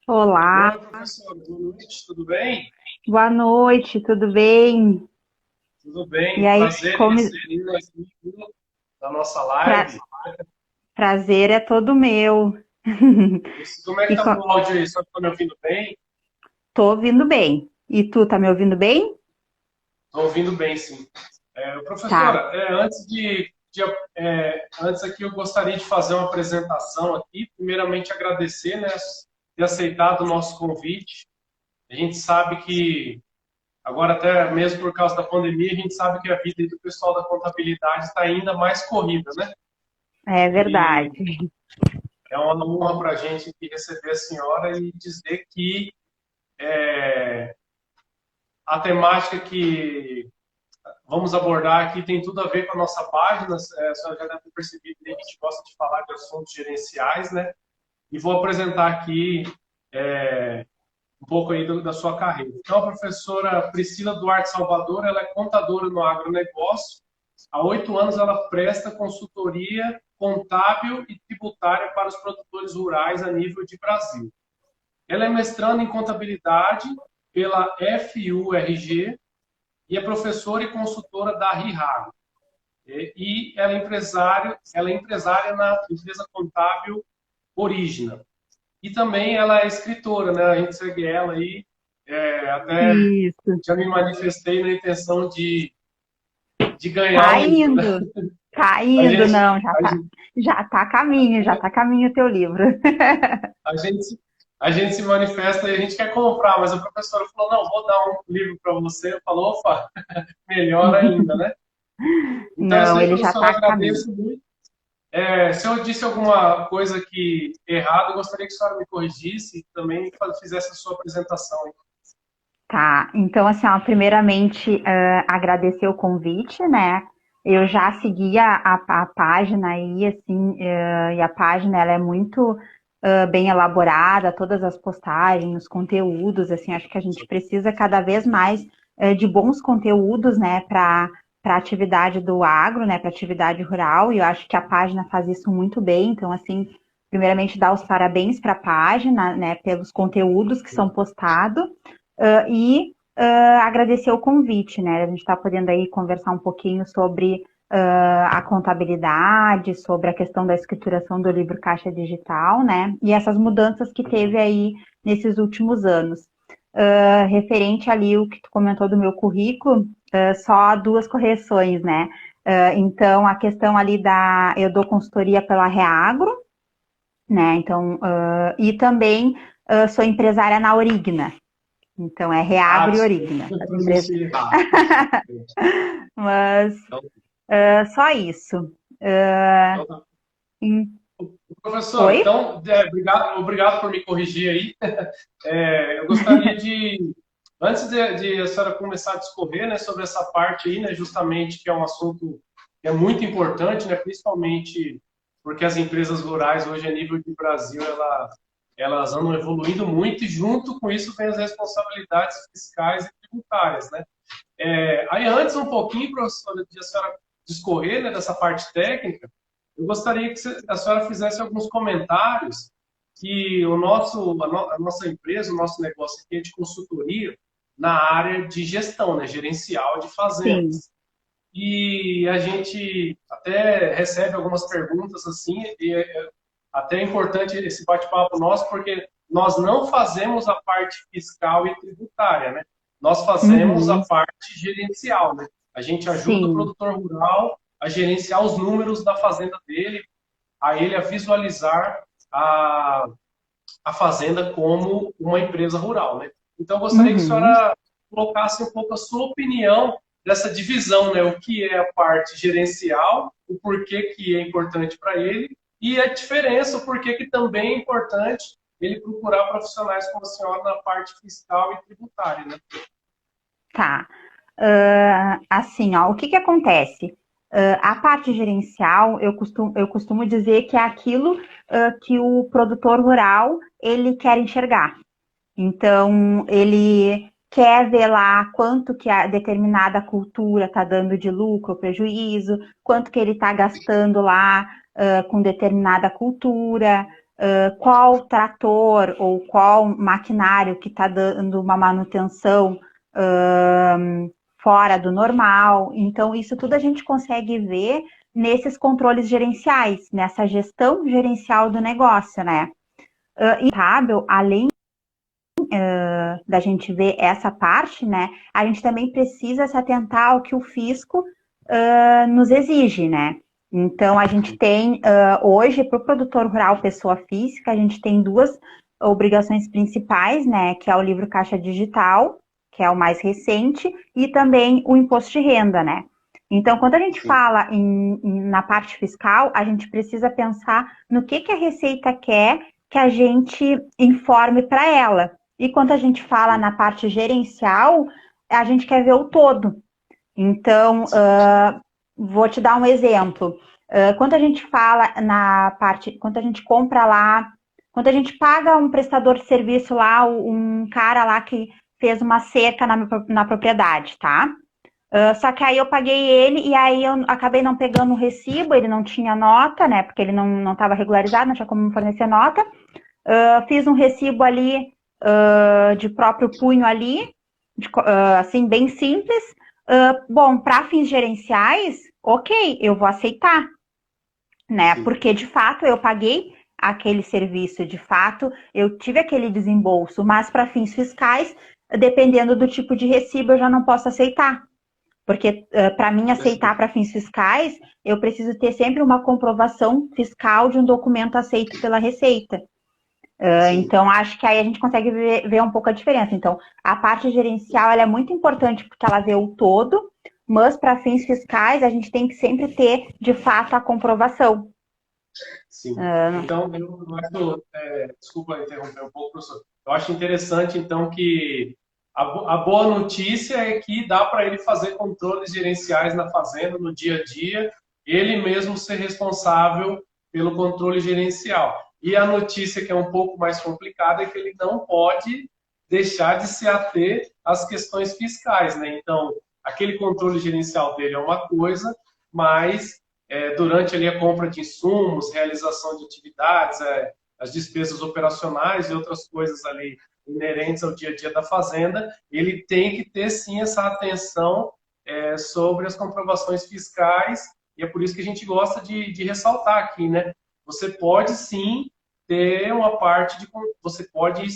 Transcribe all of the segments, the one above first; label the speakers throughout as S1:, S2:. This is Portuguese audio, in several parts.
S1: Olá,
S2: Oi, professor, boa noite, tudo bem?
S1: boa noite, tudo bem?
S2: Tudo
S1: E
S2: bem,
S1: aí,
S2: prazer em
S1: como
S2: recebê-lo aqui na nossa
S1: pra-
S2: live.
S1: prazer é todo meu.
S2: Como é que
S1: E
S2: tá o áudio aí? Só está me ouvindo bem?
S1: tô ouvindo bem. E tu tá me ouvindo bem?
S2: Estou ouvindo bem, sim.
S1: Tá.
S2: Professora, antes aqui eu gostaria de fazer uma apresentação aqui. Primeiramente, agradecer, né, ter aceitado o nosso convite. A gente sabe que, agora até mesmo por causa da pandemia, a gente sabe que a vida aí do pessoal da contabilidade está ainda mais corrida, né?
S1: É
S2: E
S1: verdade.
S2: é uma honra para a gente aqui receber a senhora e dizer que a temática que vamos abordar aqui tem tudo a ver com a nossa página. A senhora já deve ter percebido que a gente gosta de falar de assuntos gerenciais, né? E vou apresentar aqui um pouco aí da sua carreira. Então, a professora Priscila Duarte Salvador, ela é contadora no agronegócio. Há 8 anos ela presta consultoria contábil e tributária para os produtores rurais a nível de Brasil. Ela é mestranda em contabilidade pela FURG e é professora e consultora da RIHAG. E ela é empresária na empresa contábil Origina. E também ela é escritora, né? A gente segue ela aí. Até
S1: Isso.
S2: já me manifestei na intenção de ganhar
S1: Tá
S2: o livro, né?
S1: indo. Tá
S2: A
S1: indo,
S2: gente,
S1: não,
S2: a gente,
S1: já tá a caminho o teu livro.
S2: a gente, a gente se manifesta e a gente quer comprar, mas a professora falou, não, vou dar um livro para você. Eu falo, opa, melhor ainda, né? Então, é isso
S1: Não,
S2: aí,
S1: ele já
S2: professor, eu
S1: tá a caminho.
S2: agradeço muito. Se eu disse alguma coisa que errado, eu gostaria que a senhora me corrigisse e também fizesse a sua apresentação.
S1: Tá, então assim, ó, primeiramente agradecer o convite, né? Eu já seguia a página aí, assim, e a página ela é muito bem elaborada, todas as postagens, os conteúdos, assim, acho que a gente precisa cada vez mais de bons conteúdos, né, para a atividade do agro, né, para a atividade rural, e eu acho que a página faz isso muito bem, então, assim, primeiramente dar os parabéns para a página, né, pelos conteúdos que são postados, agradecer o convite, né? A gente está podendo aí conversar um pouquinho sobre a contabilidade, sobre a questão da escrituração do livro Caixa Digital, né? E essas mudanças que teve aí nesses últimos anos. Referente ali o que tu comentou do meu currículo, só duas correções, né? Então, a questão ali eu dou consultoria pela Reagro, né? Então, e também sou empresária na Origna, então é
S2: Ah,
S1: Reagro e
S2: desculpa,
S1: Origna,
S2: eu
S1: as empresas.
S2: pronunciei errado.
S1: Mas
S2: Então,
S1: só isso.
S2: então tá.
S1: Em-
S2: Professor,
S1: Oi?
S2: então, obrigado por me corrigir aí. Eu gostaria antes de a senhora começar a discorrer, né, sobre essa parte aí, né, justamente que é um assunto que é muito importante, né, principalmente porque as empresas rurais hoje a nível de Brasil elas andam evoluindo muito e junto com isso vem as responsabilidades fiscais e tributárias, né? Aí antes um pouquinho, professora, de a senhora discorrer, né, dessa parte técnica, eu gostaria que a senhora fizesse alguns comentários que a nossa empresa, o nosso negócio aqui é de consultoria na área de gestão, né, gerencial de
S1: Sim.
S2: fazendas. E a gente até recebe algumas perguntas assim, e até é importante esse bate-papo nosso, porque nós não fazemos a parte fiscal e tributária, né? Nós fazemos a
S1: Uhum.
S2: parte gerencial, né? A gente ajuda o
S1: Sim.
S2: produtor rural a gerenciar os números da fazenda dele, a ele a visualizar a, a fazenda como uma empresa rural, né? Então, eu gostaria que a
S1: Uhum.
S2: senhora colocasse um pouco a sua opinião dessa divisão, né? O que é a parte gerencial, o porquê que é importante para ele e a diferença, o porquê que também é importante ele procurar profissionais como a senhora na parte fiscal e tributária, né?
S1: Tá. Assim, ó, o que que acontece? A parte gerencial, eu costumo dizer que é aquilo que o produtor rural ele quer enxergar. Então, ele quer ver lá quanto que a determinada cultura está dando de lucro ou prejuízo, quanto que ele está gastando lá com determinada cultura, qual trator ou qual maquinário que está dando uma manutenção fora do normal. Então, isso tudo a gente consegue ver nesses controles gerenciais, nessa gestão gerencial do negócio, né? E além da gente ver essa parte, né, a gente também precisa se atentar ao que o fisco nos exige, né? Então, a gente tem, hoje, para o produtor rural, pessoa física, a gente tem duas obrigações principais, né, que é o livro Caixa Digital, que é o mais recente, e também o imposto de renda, né? Então, quando a gente fala na parte fiscal, a gente precisa pensar no que a Receita quer que a gente informe para ela. E quando a gente fala na parte gerencial, a gente quer ver o todo. Então, vou te dar um exemplo. Quando a gente fala na parte, quando a gente compra lá, quando a gente paga um prestador de serviço lá, um cara lá que fez uma cerca na propriedade, tá? Só que aí eu paguei ele e aí eu acabei não pegando o recibo, ele não tinha nota, né? Porque ele não estava regularizado, não tinha como me fornecer nota. Fiz um recibo ali de próprio punho ali, assim, bem simples. Bom, para fins gerenciais, ok, eu vou aceitar, né? Porque de fato eu paguei aquele serviço, de fato eu tive aquele desembolso, mas para fins fiscais, dependendo do tipo de recibo, eu já não posso aceitar. Porque para mim aceitar para fins fiscais, eu preciso ter sempre uma comprovação fiscal de um documento aceito pela Receita. Então, acho que aí a gente consegue ver um pouco a diferença. Então, a parte gerencial ela é muito importante porque ela vê o todo, mas para fins fiscais a gente tem que sempre ter, de fato, a comprovação.
S2: Sim. Então, eu acho, desculpa interromper um pouco, professor. Eu acho interessante, então, que a boa notícia é que dá para ele fazer controles gerenciais na fazenda, no dia a dia, ele mesmo ser responsável pelo controle gerencial. E a notícia que é um pouco mais complicada é que ele não pode deixar de se ater às questões fiscais, né? Então, aquele controle gerencial dele é uma coisa, mas durante ali a compra de insumos, realização de atividades, as despesas operacionais e outras coisas ali inerentes ao dia a dia da fazenda, ele tem que ter sim essa atenção sobre as comprovações fiscais, e é por isso que a gente gosta de ressaltar aqui, né? Você pode sim ter uma parte de. Você pode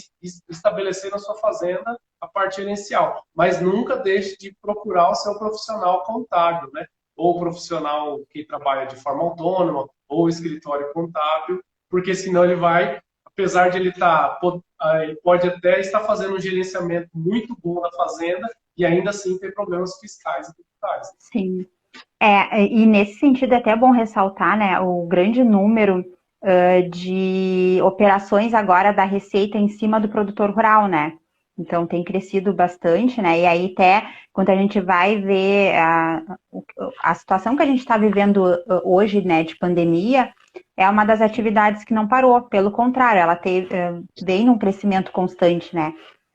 S2: estabelecer na sua fazenda a parte gerencial, mas nunca deixe de procurar o seu profissional contábil, né? Ou o profissional que trabalha de forma autônoma, ou o escritório contábil, porque senão ele vai, apesar de ele ele pode até estar fazendo um gerenciamento muito bom na fazenda e ainda assim ter problemas fiscais e tributários.
S1: Sim. E nesse sentido é até bom ressaltar, né, o grande número de operações agora da Receita em cima do produtor rural, né? Então tem crescido bastante, né? E aí até quando a gente vai ver a situação que a gente está vivendo hoje, né, de pandemia, é uma das atividades que não parou, pelo contrário, ela vem num crescimento constante, né?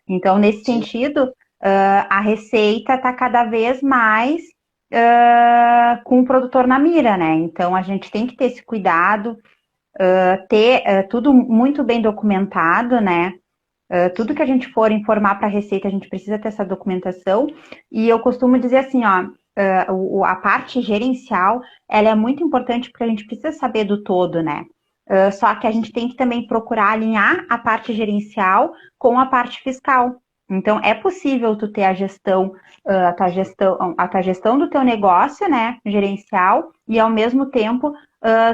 S1: Então, nesse sentido, a Receita está cada vez mais com o produtor na mira, né? Então a gente tem que ter esse cuidado, ter tudo muito bem documentado, né? Tudo que a gente for informar para a Receita, a gente precisa ter essa documentação. E eu costumo dizer assim, ó, a parte gerencial, ela é muito importante porque a gente precisa saber do todo, né? Só que a gente tem que também procurar alinhar a parte gerencial com a parte fiscal. Então, é possível tu ter a tua gestão do teu negócio, né, gerencial, e ao mesmo tempo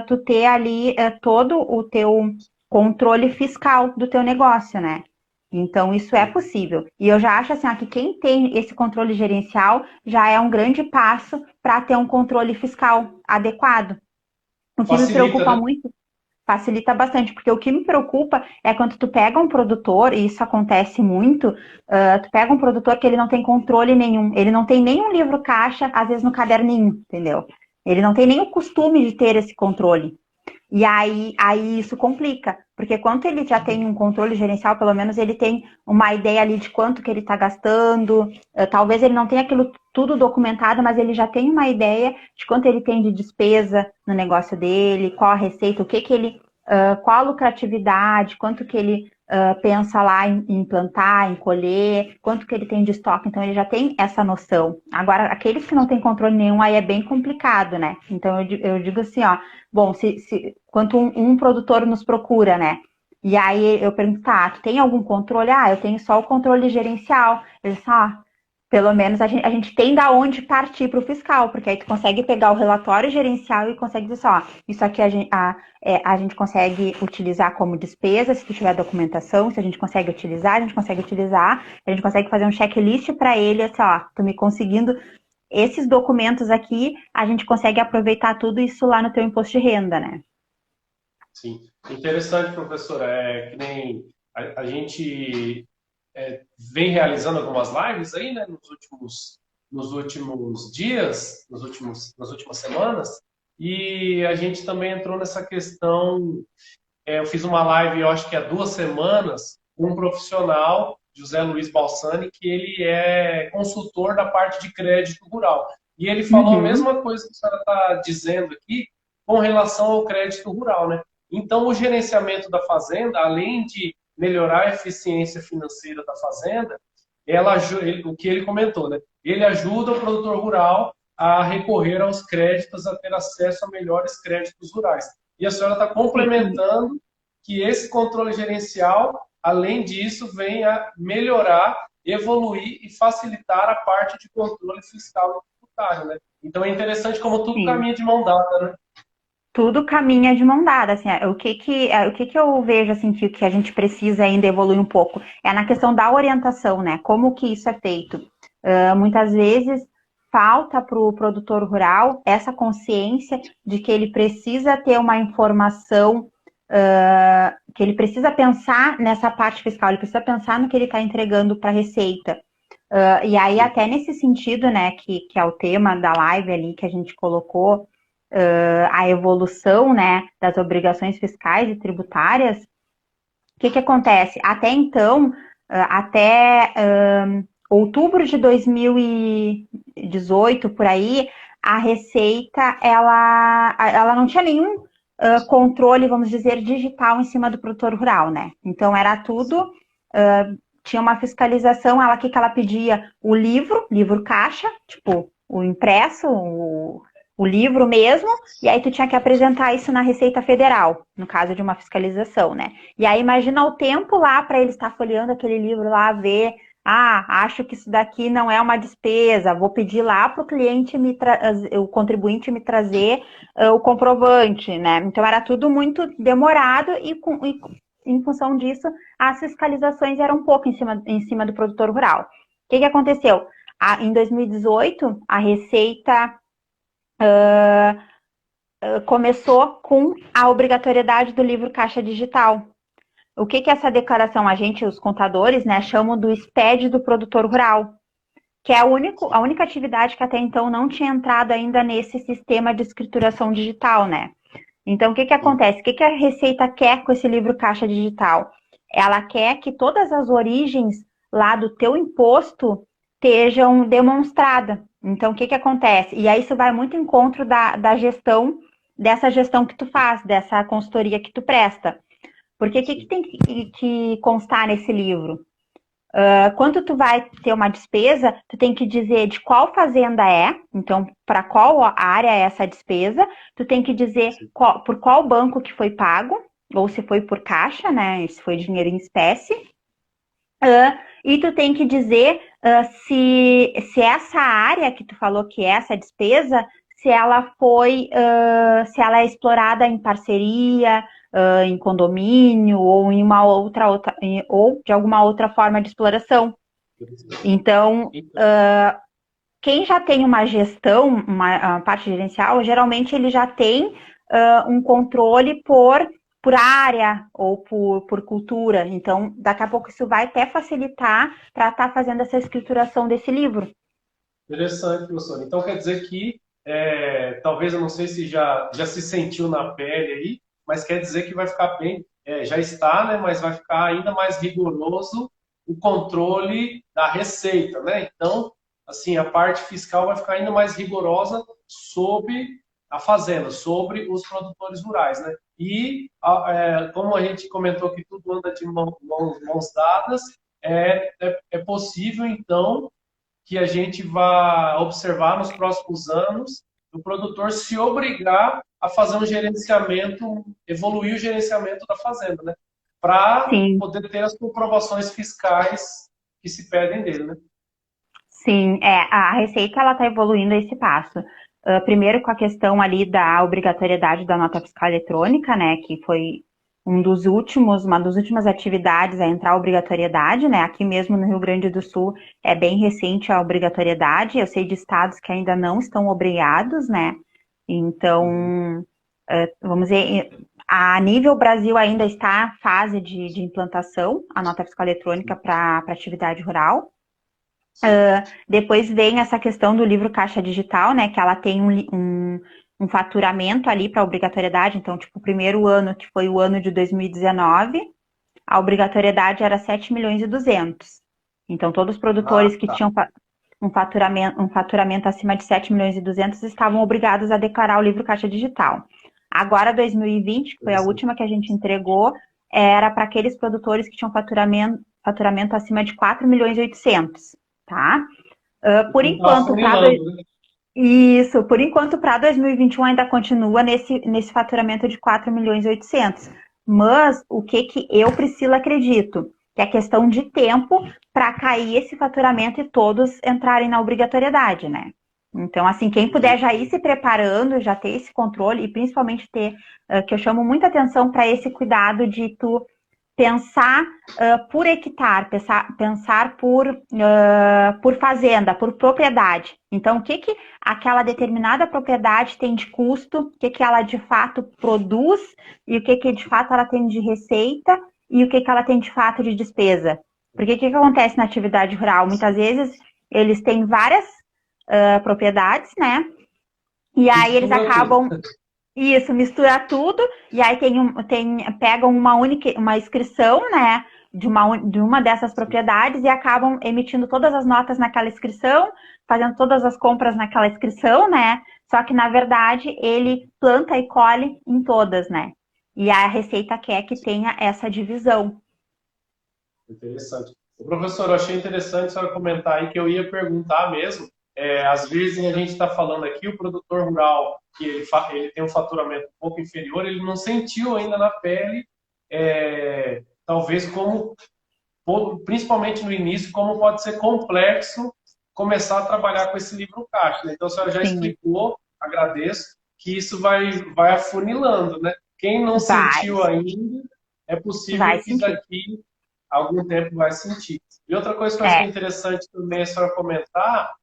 S1: tu ter ali todo o teu controle fiscal do teu negócio, né? Então, isso é possível. E eu já acho assim, que quem tem esse controle gerencial já é um grande passo para ter um controle fiscal adequado. O que me preocupa muito, facilita bastante, porque o que me preocupa é quando tu pega um produtor, e isso acontece muito, tu pega um produtor que ele não tem controle nenhum, ele não tem nenhum livro caixa, às vezes no caderninho, entendeu? Ele não tem nem o costume de ter esse controle. E aí isso complica, porque quando ele já tem um controle gerencial, pelo menos ele tem uma ideia ali de quanto que ele está gastando, talvez ele não tenha aquilo tudo documentado, mas ele já tem uma ideia de quanto ele tem de despesa no negócio dele, qual a receita, o que ele qual a lucratividade, quanto que ele pensa lá em plantar, em colher, quanto que ele tem de estoque, então ele já tem essa noção. Agora, aqueles que não têm controle nenhum, aí é bem complicado, né? Então eu digo assim, ó, bom, quanto um produtor nos procura, né? E aí eu pergunto, tá, tu tem algum controle? Ah, eu tenho só o controle gerencial. Ele disse, pelo menos a gente tem da onde partir para o fiscal, porque aí tu consegue pegar o relatório gerencial e consegue dizer ó, isso aqui a gente consegue utilizar como despesa, se tu tiver documentação, se a gente consegue utilizar, a gente consegue fazer um checklist para ele, assim, ó, tu me conseguindo esses documentos aqui, a gente consegue aproveitar tudo isso lá no teu imposto de renda, né?
S2: Sim. Interessante, professora. É que nem a gente vem realizando algumas lives aí, né, nos últimos dias, nas últimas semanas, e a gente também entrou nessa questão. Eu fiz uma live, eu acho que há 2 semanas, com um profissional, José Luiz Balsani, que ele é consultor da parte de crédito rural. E ele falou a
S1: Uhum.
S2: mesma coisa que a senhora está dizendo aqui com relação ao crédito rural, né? Então, o gerenciamento da fazenda, além de melhorar a eficiência financeira da fazenda, o que ele comentou, né? Ele ajuda o produtor rural a recorrer aos créditos, a ter acesso a melhores créditos rurais. E a senhora está
S1: Sim.
S2: complementando que esse controle gerencial, além disso, vem a melhorar, evoluir e facilitar a parte de controle fiscal e tributário, né? Então é interessante como tudo
S1: Sim.
S2: caminha de mão dada, né?
S1: Tudo caminha de mão dada, assim, o que que eu vejo, assim, que a gente precisa ainda evoluir um pouco, é na questão da orientação, né, como que isso é feito. Muitas vezes falta para o produtor rural essa consciência de que ele precisa ter uma informação, que ele precisa pensar nessa parte fiscal, ele precisa pensar no que ele está entregando para a Receita. E aí,
S2: Sim.
S1: até nesse sentido, né, que é o tema da live ali que a gente colocou, a evolução, né, das obrigações fiscais e tributárias, o que que acontece? Até então, até outubro de 2018, por aí, a Receita, ela não tinha nenhum controle, vamos dizer, digital em cima do produtor rural, né? Então, era tudo tinha uma fiscalização, ela que ela pedia o livro caixa, tipo o impresso, o livro mesmo, e aí tu tinha que apresentar isso na Receita Federal, no caso de uma fiscalização, né? E aí imagina o tempo lá para ele estar folheando aquele livro lá, ver, acho que isso daqui não é uma despesa, vou pedir lá para o cliente o contribuinte me trazer o comprovante, né? Então era tudo muito demorado e em função disso as fiscalizações eram um pouco em cima do produtor rural. O que aconteceu? Em 2018, a Receita começou com a obrigatoriedade do livro caixa digital. O que é essa declaração? A gente, os contadores, né, chamam do SPED do produtor rural, que é a única atividade que até então não tinha entrado ainda nesse sistema de escrituração digital, né? Então, o que acontece? O que a Receita quer com esse livro caixa digital? Ela quer que todas as origens lá do teu imposto estejam demonstradas. Então, o que acontece? E aí isso vai muito em encontro da gestão, dessa gestão que tu faz, dessa consultoria que tu presta. Porque o que tem que constar nesse livro? Quando tu vai ter uma despesa, tu tem que dizer de qual fazenda é, então para qual área é essa despesa, tu tem que dizer por qual banco que foi pago, ou se foi por caixa, né, se foi dinheiro em espécie, e tu tem que dizer se essa área que tu falou que é essa despesa, se ela se ela é explorada em parceria, em condomínio ou em uma outra ou de alguma outra forma de exploração. Então, quem já tem uma gestão, uma parte gerencial, geralmente ele já tem um controle por área ou por cultura. Então, daqui a pouco isso vai até facilitar para estar fazendo essa escrituração desse livro.
S2: Interessante, professor. Então quer dizer que, talvez, eu não sei se já se sentiu na pele aí, mas quer dizer que vai ficar bem, já está, né, mas vai ficar ainda mais rigoroso o controle da receita, né? Então, assim, a parte fiscal vai ficar ainda mais rigorosa sobre a fazenda, sobre os produtores rurais, né? como a gente comentou que tudo anda de mãos dadas, é possível, então, que a gente vá observar nos próximos anos o produtor se obrigar a fazer um gerenciamento, evoluir o gerenciamento da fazenda, né? Para
S1: Sim,
S2: poder ter as comprovações fiscais que se pedem dele, né?
S1: sim, a Receita ela está evoluindo a esse passo. Primeiro com a questão ali da obrigatoriedade da nota fiscal eletrônica, né, que foi uma das últimas atividades a entrar a obrigatoriedade, né, aqui mesmo no Rio Grande do Sul é bem recente a obrigatoriedade, eu sei de estados que ainda não estão obrigados, né, então, vamos dizer, a nível Brasil ainda está em fase de implantação, a nota fiscal eletrônica para atividade rural.
S2: Sim.
S1: Depois vem essa questão do livro Caixa Digital, né? Que ela tem um faturamento ali para obrigatoriedade. Então, tipo, o primeiro ano, que foi o ano de 2019, a obrigatoriedade era 7.200.000. Então, todos os
S2: Ah,
S1: produtores que
S2: tá.
S1: tinham um faturamento acima de 7.200.000 estavam obrigados a declarar o livro Caixa Digital. Agora, 2020, que foi a
S2: Interessante.
S1: última que a gente entregou, era para aqueles produtores que tinham faturamento acima de 4.800.000, tá? Por
S2: Então tá
S1: enquanto,
S2: afunilando, né?
S1: isso, por enquanto, para 2021 ainda continua nesse faturamento de 4.800.000. Mas o que que eu, Priscila, acredito? Que é questão de tempo para cair esse faturamento e todos entrarem na obrigatoriedade, né? Então, assim, quem puder
S2: Uhum.
S1: já ir se preparando, já ter esse controle e principalmente ter, que eu chamo muita atenção para esse cuidado de tu pensar por hectare, pensar por fazenda, por propriedade. Então, o que, que aquela determinada propriedade tem de custo, o que, que ela de fato produz e o que, que de fato ela tem de receita e o que, que ela tem de fato de despesa. Porque o que, que acontece na atividade rural? Muitas vezes eles têm várias propriedades, né? E aí eles
S2: Mistura tudo.
S1: acabam isso, mistura tudo, e aí pegam uma inscrição, né, de uma dessas propriedades e acabam emitindo todas as notas naquela inscrição, fazendo todas as compras naquela inscrição, né? Só que, na verdade, ele planta e colhe em todas, né? E a Receita quer que tenha essa divisão.
S2: Interessante. O professor, eu achei interessante a senhora comentar aí que eu ia perguntar mesmo. Às vezes a gente está falando aqui, o produtor rural, que ele tem um faturamento um pouco inferior, ele não sentiu ainda na pele, talvez principalmente no início, como pode ser complexo começar a trabalhar com esse livro caixa, né? Então a senhora já
S1: Sim,
S2: explicou, agradeço, que isso vai afunilando, né? Quem não
S1: vai,
S2: sentiu ainda, é possível
S1: vai
S2: que
S1: sentir.
S2: daqui algum tempo vai sentir. E outra coisa que eu achei
S1: É,
S2: interessante também a senhora comentar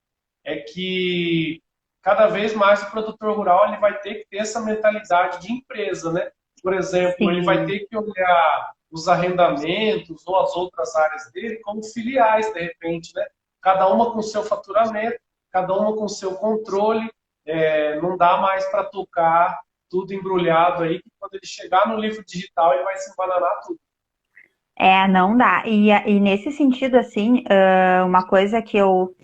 S2: é que cada vez mais o produtor rural ele vai ter que ter essa mentalidade de empresa, né? Por exemplo, ele vai
S1: sim.
S2: ter que olhar os arrendamentos ou as outras áreas dele como filiais, de repente, né? Cada uma com seu faturamento, cada uma com seu controle. Não dá mais para tocar tudo embrulhado aí, que quando ele chegar no livro digital ele vai se embananar tudo.
S1: Não dá. E nesse sentido, assim, uma coisa que eu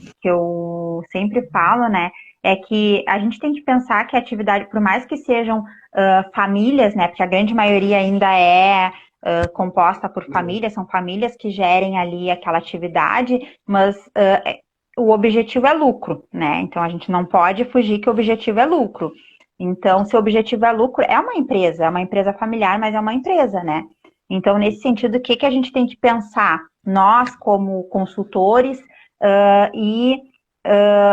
S1: sempre falo, né, é que a gente tem que pensar que a atividade, por mais que sejam famílias, né, porque a grande maioria ainda é composta por famílias, são famílias que gerem ali aquela atividade, mas o objetivo é lucro, né? Então a gente não pode fugir que o objetivo é lucro. Então, se o objetivo é lucro, é uma empresa familiar, mas é uma empresa, né? Então, nesse sentido, o que, que a gente tem que pensar? Nós, como consultores, e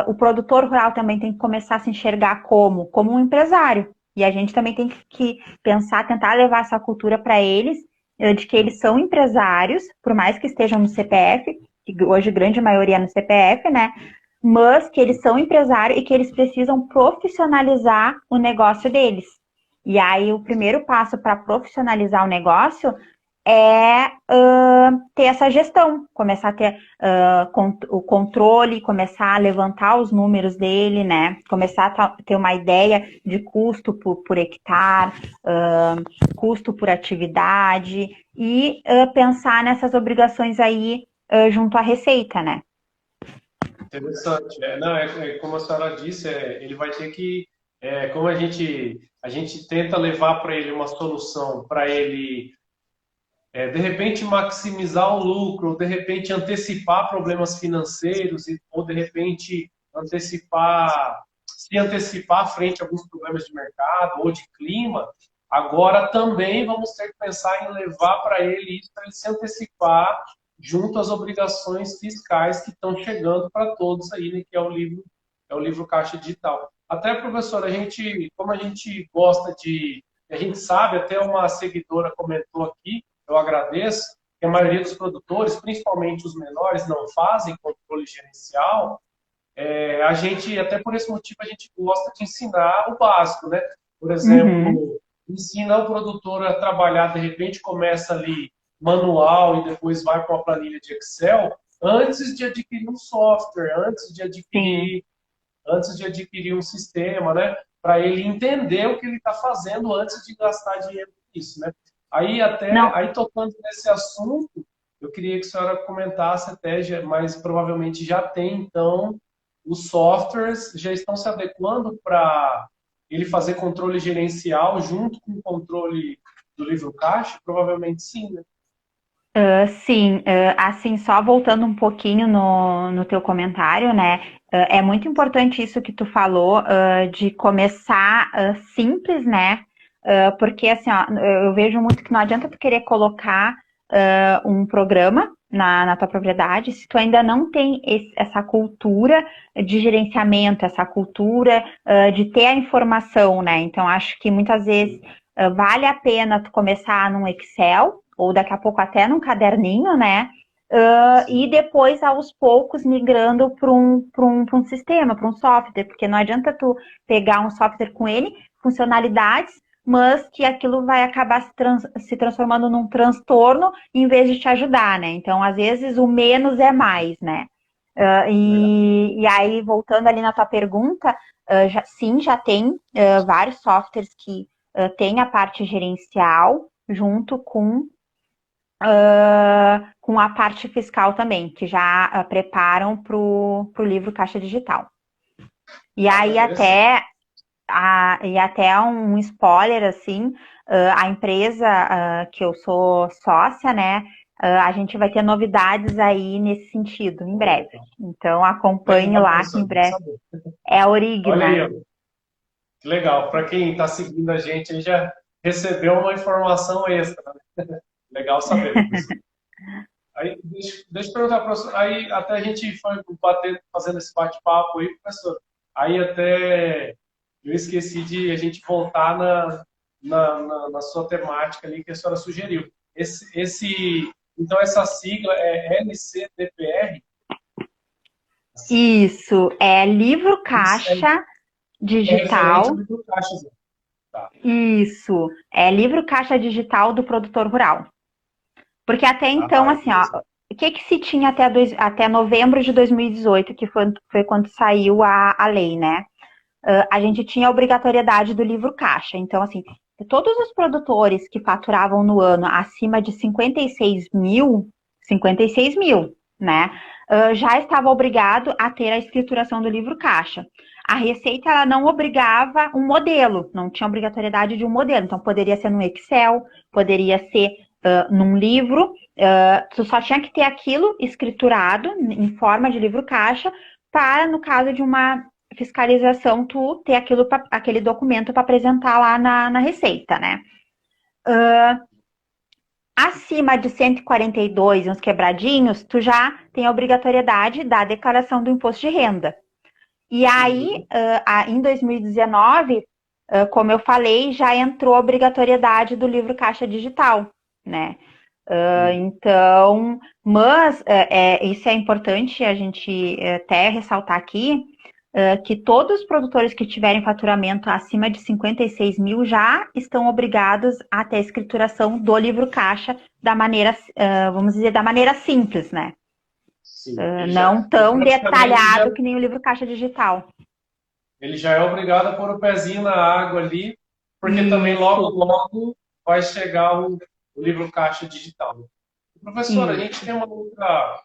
S1: o produtor rural também tem que começar a se enxergar como um empresário. E a gente também tem que pensar, tentar levar essa cultura para eles, de que eles são empresários, por mais que estejam no CPF, que hoje a grande maioria é no CPF, né? Mas que eles são empresários e que eles precisam profissionalizar o negócio deles. E aí, o primeiro passo para profissionalizar o negócio é ter essa gestão, começar a ter o controle, começar a levantar os números dele, né? Começar a ter uma ideia de custo por hectare, custo por atividade e pensar nessas obrigações aí junto à receita, né?
S2: Interessante. Não, como a senhora disse, ele vai ter que como a gente tenta levar para ele uma solução, para ele, de repente, maximizar o lucro, ou de repente antecipar problemas financeiros, ou de repente se antecipar frente a alguns problemas de mercado ou de clima, agora também vamos ter que pensar em levar para ele isso, para ele se antecipar junto às obrigações fiscais que estão chegando para todos aí, né, que é o livro Caixa Digital. Até, professor, como a gente gosta de, a gente sabe, até uma seguidora comentou aqui, eu agradeço, que a maioria dos produtores, principalmente os menores, não fazem controle gerencial. A gente, até por esse motivo, a gente gosta de ensinar o básico, né? Por
S1: Uhum.
S2: exemplo, ensina o produtor a trabalhar, de repente começa ali manual e depois vai para uma planilha de Excel, antes de adquirir um software,
S1: Sim.
S2: antes de adquirir um sistema, né? Para ele entender o que ele está fazendo antes de gastar dinheiro nisso, né?
S1: Não,
S2: Aí tocando nesse assunto, eu queria que a senhora comentasse até, mas provavelmente já tem, então, os softwares já estão se adequando para ele fazer controle gerencial junto com o controle do livro caixa? Provavelmente sim, né?
S1: sim, assim, só voltando um pouquinho no teu comentário, né? É muito importante isso que tu falou, de começar simples, né? Porque assim, ó, eu vejo muito que não adianta tu querer colocar um programa na tua propriedade se tu ainda não tem essa cultura de gerenciamento, essa cultura de ter a informação, né? Então, acho que muitas vezes vale a pena tu começar num Excel, ou daqui a pouco até num caderninho, né? E
S2: Sim.
S1: depois, aos poucos, migrando para um sistema, para um software, porque não adianta tu pegar um software com ele, funcionalidades, mas que aquilo vai acabar se transformando num transtorno em vez de te ajudar, né? Então, às vezes, o menos é mais, né? E aí, voltando ali na tua pergunta, sim, já tem vários softwares que têm a parte gerencial junto com a parte fiscal também, que já preparam para o livro Caixa Digital. E
S2: Ah,
S1: aí
S2: interessante.
S1: até um spoiler, assim, a empresa que eu sou sócia, né, a gente vai ter novidades aí nesse sentido, em
S2: Oh,
S1: breve.
S2: legal.
S1: Então acompanhe
S2: Legal,
S1: lá que
S2: professor,
S1: em
S2: bom
S1: breve
S2: saber.
S1: é a
S2: Olha aí,
S1: Origna.
S2: ó. Que legal. Para quem está seguindo a gente aí já recebeu uma informação extra, né? Legal saber, professor. Aí, deixa eu perguntar, professor. Aí até a gente foi fazendo esse bate-papo aí, professor. Aí até eu esqueci de a gente voltar na sua temática ali que a senhora sugeriu. Então essa sigla é LCDPR?
S1: Isso, é livro
S2: Isso
S1: caixa
S2: é referente ao
S1: digital.
S2: livro caixa, Zé. Tá.
S1: Isso, é livro caixa digital do produtor rural. Porque até então,
S2: Ah,
S1: assim, ó,
S2: interessante.
S1: o que que se tinha até novembro de 2018, que foi quando saiu a lei, né? A gente tinha a obrigatoriedade do livro caixa. Então, assim, todos os produtores que faturavam no ano acima de 56 mil, né, já estava obrigado a ter a escrituração do livro caixa. A Receita ela não obrigava um modelo, não tinha obrigatoriedade de um modelo. Então, poderia ser no Excel, poderia ser num livro, tu só tinha que ter aquilo escriturado em forma de livro caixa para, no caso de uma fiscalização, tu ter aquele documento para apresentar lá na Receita, né? Acima de 142 e uns quebradinhos, tu já tem a obrigatoriedade da declaração do imposto de renda. E aí,
S2: Uhum.
S1: em 2019, como eu falei, já entrou a obrigatoriedade do livro Caixa Digital, né?
S2: Sim.
S1: Então, mas isso é importante a gente até ressaltar aqui, que todos os produtores que tiverem faturamento acima de 56 mil já estão obrigados a ter a escrituração do livro caixa da maneira, vamos dizer, da maneira simples, né?
S2: Sim.
S1: Não
S2: E
S1: tão
S2: praticamente
S1: detalhado que nem o livro caixa digital.
S2: ele já é obrigado a pôr o pezinho na água ali, porque também logo,
S1: Isso,
S2: logo vai chegar o livro caixa digital. Professor, a gente
S1: isso.
S2: tem uma outra,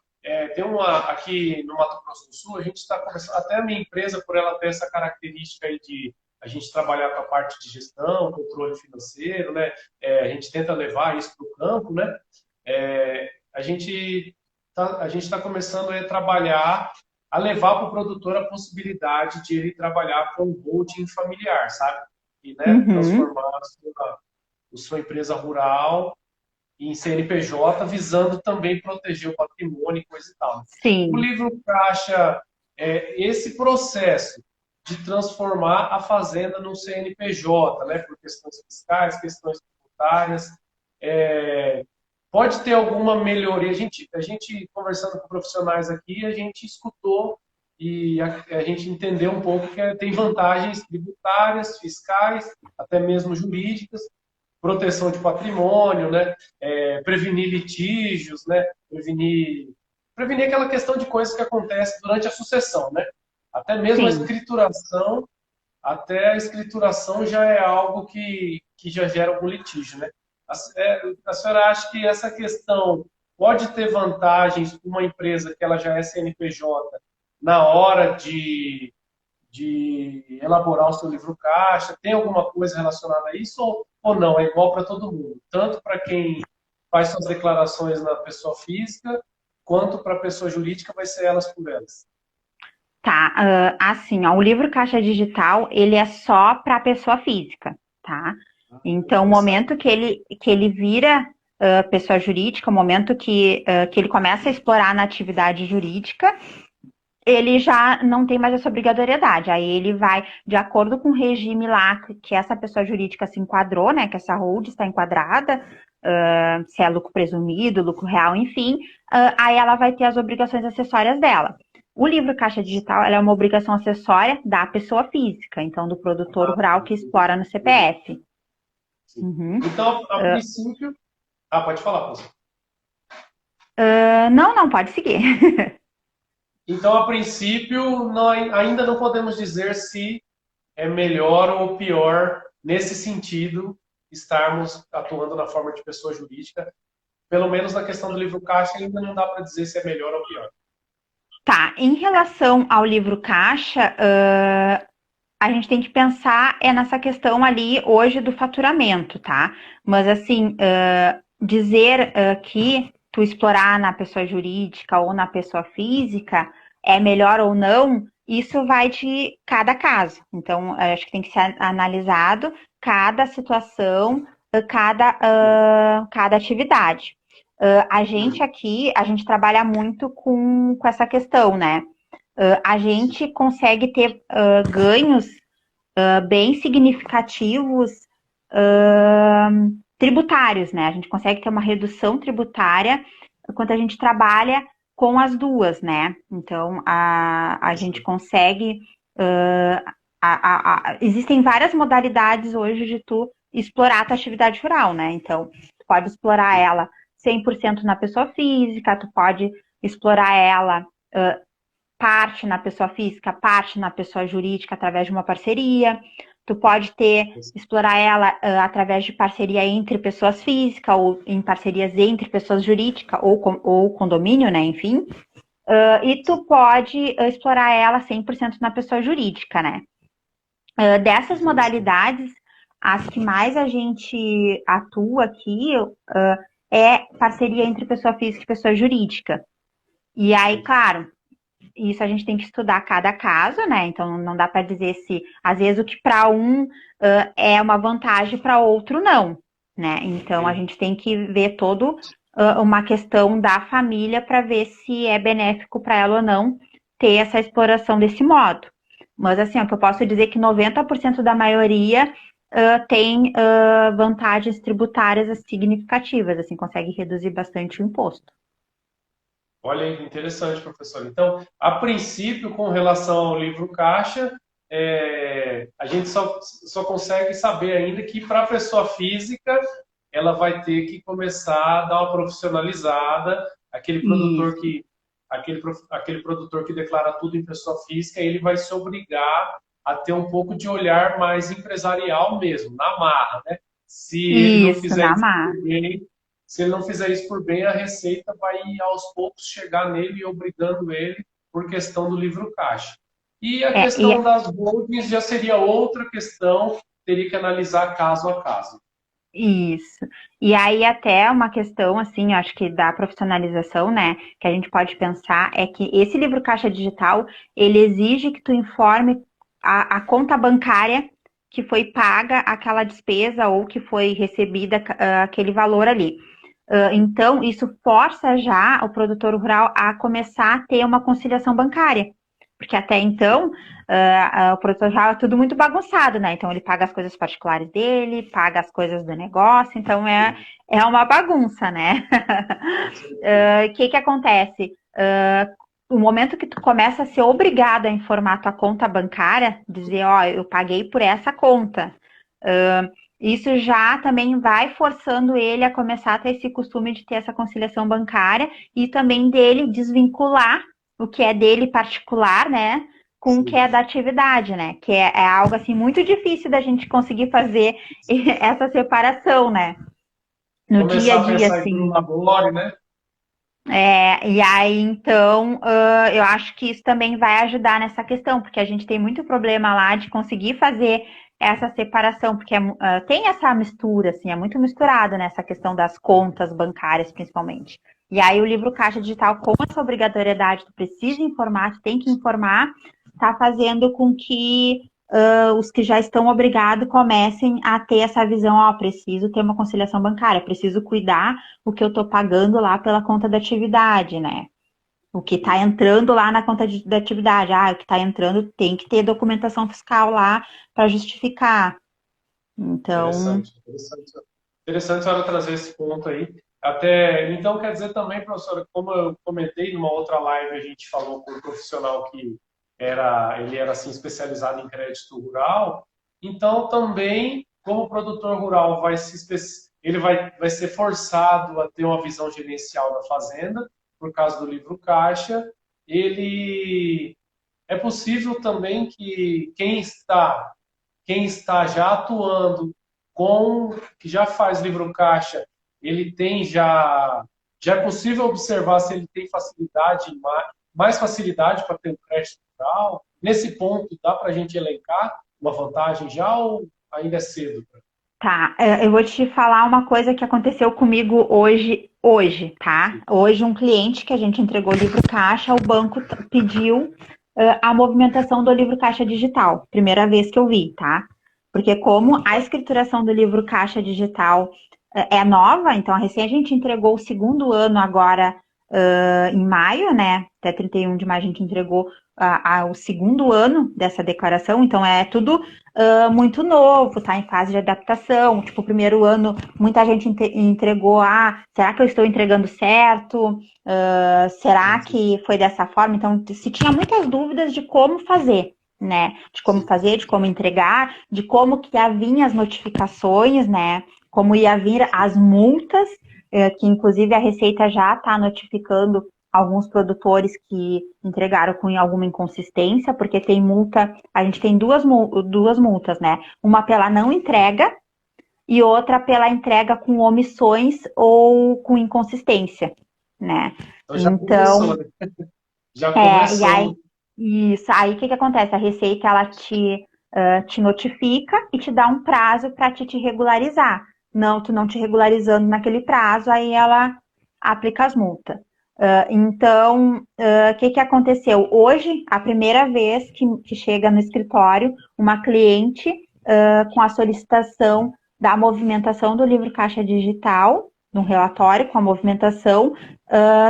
S2: tem uma aqui no Mato Grosso do Sul, a gente está começando, até a minha empresa, por ela ter essa característica aí de a gente trabalhar com a parte de gestão, controle financeiro, né? A gente tenta levar isso para o campo, né? A gente está começando a trabalhar, a levar para o produtor a possibilidade de ele trabalhar com um holding familiar, sabe? E, né,
S1: Uhum.
S2: transformar a sua empresa rural em CNPJ, visando também proteger o patrimônio e coisa e tal. O
S1: Sim,
S2: livro caixa esse processo de transformar a fazenda num CNPJ, né, por questões fiscais, questões tributárias. Pode ter alguma melhoria. A gente conversando com profissionais aqui, a gente escutou e a gente entendeu um pouco que tem vantagens tributárias, fiscais, até mesmo jurídicas, proteção de patrimônio, né? Prevenir litígios, né? Prevenir aquela questão de coisas que acontecem durante a sucessão, né? Até mesmo
S1: sim.
S2: até a escrituração já é algo que já gera algum litígio, né? A senhora acha que essa questão pode ter vantagens para uma empresa que ela já é CNPJ na hora de elaborar o seu livro caixa? Tem alguma coisa relacionada a isso ou não? É igual para todo mundo, tanto para quem faz suas declarações na pessoa física, quanto para a pessoa jurídica vai ser elas por elas.
S1: Tá, assim, ó, o livro Caixa Digital, ele é só para pessoa física, tá? Então, o
S2: Interessante.
S1: momento que ele vira pessoa jurídica, o momento que ele começa a explorar na atividade jurídica, ele já não tem mais essa obrigatoriedade. Aí ele vai, de acordo com o regime lá que essa pessoa jurídica se enquadrou, né? Que essa hold está enquadrada, se é lucro presumido, lucro real, enfim, aí ela vai ter as obrigações acessórias dela. O livro Caixa Digital é uma obrigação acessória da pessoa física, então do produtor
S2: Ah,
S1: rural que explora no CPF.
S2: sim.
S1: Uhum.
S2: Então, a princípio. Ah, pode falar, professor.
S1: Não, não, pode seguir.
S2: Então, a princípio, ainda não podemos dizer se é melhor ou pior, nesse sentido, estarmos atuando na forma de pessoa jurídica. Pelo menos na questão do livro caixa, ainda não dá para dizer se é melhor ou pior.
S1: Tá, em relação ao livro caixa, a gente tem que pensar nessa questão ali hoje do faturamento, tá? Mas assim, dizer que tu explorar na pessoa jurídica ou na pessoa física é melhor ou não, isso vai de cada caso. Então, acho que tem que ser analisado cada situação, cada atividade. A gente aqui, a gente trabalha muito com essa questão, né? A gente consegue ter ganhos bem significativos tributários, né? A gente consegue ter uma redução tributária quando a gente trabalha com as duas, né? Então, a gente consegue. Existem várias modalidades hoje de tu explorar a tua atividade rural, né? Então, tu pode explorar ela 100% na pessoa física, tu pode explorar ela parte na pessoa física, parte na pessoa jurídica através de uma parceria. Tu pode explorar ela através de parceria entre pessoas físicas ou em parcerias entre pessoas jurídicas ou condomínio, né? Enfim. E tu pode explorar ela 100% na pessoa jurídica, né? Dessas modalidades, as que mais a gente atua aqui é parceria entre pessoa física e pessoa jurídica. E aí, claro, isso a gente tem que estudar cada caso, né? Então não dá para dizer se às vezes o que para um é uma vantagem para outro não, né? Então a gente tem que ver todo uma questão da família para ver se é benéfico para ela ou não ter essa exploração desse modo. Mas assim, o que eu posso dizer é que 90% da maioria tem vantagens tributárias significativas, assim, consegue reduzir bastante o imposto.
S2: Olha, interessante, professor. Então, a princípio, com relação ao livro caixa, a gente só consegue saber ainda que para a pessoa física ela vai ter que começar a dar uma profissionalizada,
S1: Isso,
S2: aquele produtor que declara tudo em pessoa física, ele vai se obrigar a ter um pouco de olhar mais empresarial mesmo, na marra, né? Se ele não
S1: isso,
S2: fizer
S1: na
S2: isso
S1: mar.
S2: por bem, se ele não fizer isso por bem, a Receita vai aos poucos chegar nele e obrigando ele por questão do livro caixa. E a
S1: É,
S2: questão das holdings já seria outra questão, teria que analisar caso a caso.
S1: isso. E aí até uma questão, assim, eu acho que da profissionalização, né, que a gente pode pensar é que esse livro Caixa Digital, ele exige que tu informe a conta bancária que foi paga aquela despesa ou que foi recebida aquele valor ali. Então, isso força já o produtor rural a começar a ter uma conciliação bancária. Porque até então, o produtor rural é tudo muito bagunçado, né? Então, ele paga as coisas particulares dele, paga as coisas do negócio, então é uma bagunça, né? O que acontece? O momento que tu começa a ser obrigado a informar tua conta bancária, dizer, ó, eu paguei por essa conta, isso já também vai forçando ele a começar a ter esse costume de ter essa conciliação bancária e também dele desvincular o que é dele particular, né, com o que é da atividade, né, que é algo assim muito difícil da gente conseguir fazer essa separação, né, no dia a
S2: Começar a
S1: dia,
S2: pensar em tudo
S1: assim.
S2: na Bore, né?
S1: E aí, então, eu acho que isso também vai ajudar nessa questão, porque a gente tem muito problema lá de conseguir fazer essa separação, porque tem essa mistura, assim, é muito misturado nessa questão das contas bancárias, principalmente. E aí, o livro Caixa Digital, com essa obrigatoriedade, tu precisa informar, tu tem que informar, está fazendo com que os que já estão obrigados comecem a ter essa visão, ó, preciso ter uma conciliação bancária, preciso cuidar o que eu estou pagando lá pela conta da atividade, né? O que está entrando lá na conta da atividade. O que está entrando tem que ter documentação fiscal lá para justificar. Então,
S2: Interessante, interessante. Interessante a senhora trazer esse ponto aí. Até, então, quer dizer também, professora, como eu comentei numa outra live, a gente falou com um profissional que ele era assim especializado em crédito rural. Então, também, como o produtor rural ele vai ser forçado a ter uma visão gerencial da fazenda, por causa do livro caixa, ele é possível também que quem está já atuando que já faz livro caixa, ele tem já é possível observar se ele tem facilidade, mais facilidade para ter um crédito rural. Nesse ponto, dá para a gente elencar uma vantagem já ou ainda é cedo?
S1: tá. Eu vou te falar uma coisa que aconteceu comigo hoje, tá? Hoje, um cliente que a gente entregou o livro caixa, o banco pediu a movimentação do livro caixa digital. Primeira vez que eu vi, tá? Porque como a escrituração do livro caixa digital é nova, então a gente entregou o segundo ano agora em maio, né? Até 31 de maio a gente entregou o segundo ano dessa declaração, então é tudo muito novo, tá em fase de adaptação. Tipo, o primeiro ano muita gente entregou, será que eu estou entregando certo? Será que foi dessa forma? Então, se tinha muitas dúvidas de como fazer, né? De como fazer, de como entregar, de como que ia vir as notificações, né? Como ia vir as multas, que inclusive a Receita já está notificando alguns produtores que entregaram com alguma inconsistência, porque tem multa, a gente tem duas multas, né? Uma pela não entrega e outra pela entrega com omissões ou com inconsistência, né?
S2: Então já
S1: Então,
S2: começou, né? Já
S1: e aí,
S2: começou.
S1: isso, aí o que acontece? A Receita, ela te notifica e te dá um prazo para te regularizar. Não, tu não te regularizando naquele prazo, aí ela aplica as multas. Então, o que aconteceu? Hoje, a primeira vez que chega no escritório uma cliente com a solicitação da movimentação do livro caixa digital, no relatório com a movimentação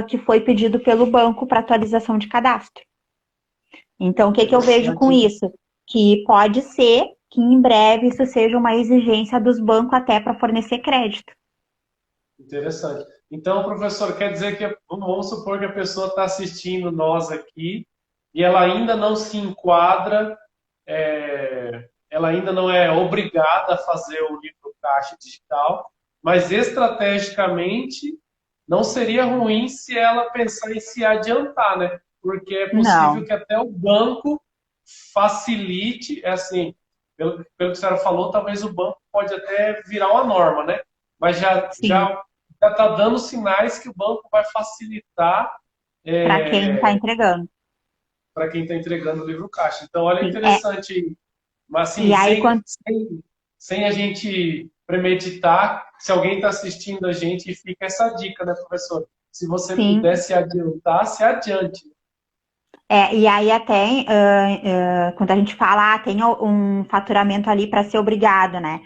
S1: que foi pedido pelo banco para atualização de cadastro. Então, o que eu vejo com
S2: Interessante.
S1: isso? Que pode ser que em breve isso seja uma exigência dos bancos até para fornecer crédito.
S2: Interessante. Então, professor, quer dizer que vamos supor que a pessoa está assistindo nós aqui e ela ainda não se enquadra, ela ainda não é obrigada a fazer o livro caixa digital, mas estrategicamente não seria ruim se ela pensar em se adiantar, né? Porque é possível
S1: Não,
S2: que até o banco facilite, assim, pelo que a senhora falou, talvez o banco pode até virar uma norma, né? Mas
S1: sim,
S2: já está dando sinais que o banco vai facilitar
S1: para quem está
S2: é,
S1: entregando.
S2: para quem está entregando o livro caixa. Então, olha,
S1: sim.
S2: interessante, mas assim,
S1: E aí, quando...
S2: sem a gente premeditar, se alguém está assistindo a gente, fica essa dica, né, professor? Se você
S1: Sim.
S2: puder se adiantar, se adiante.
S1: E aí até quando a gente fala, tem um faturamento ali para ser obrigado, né?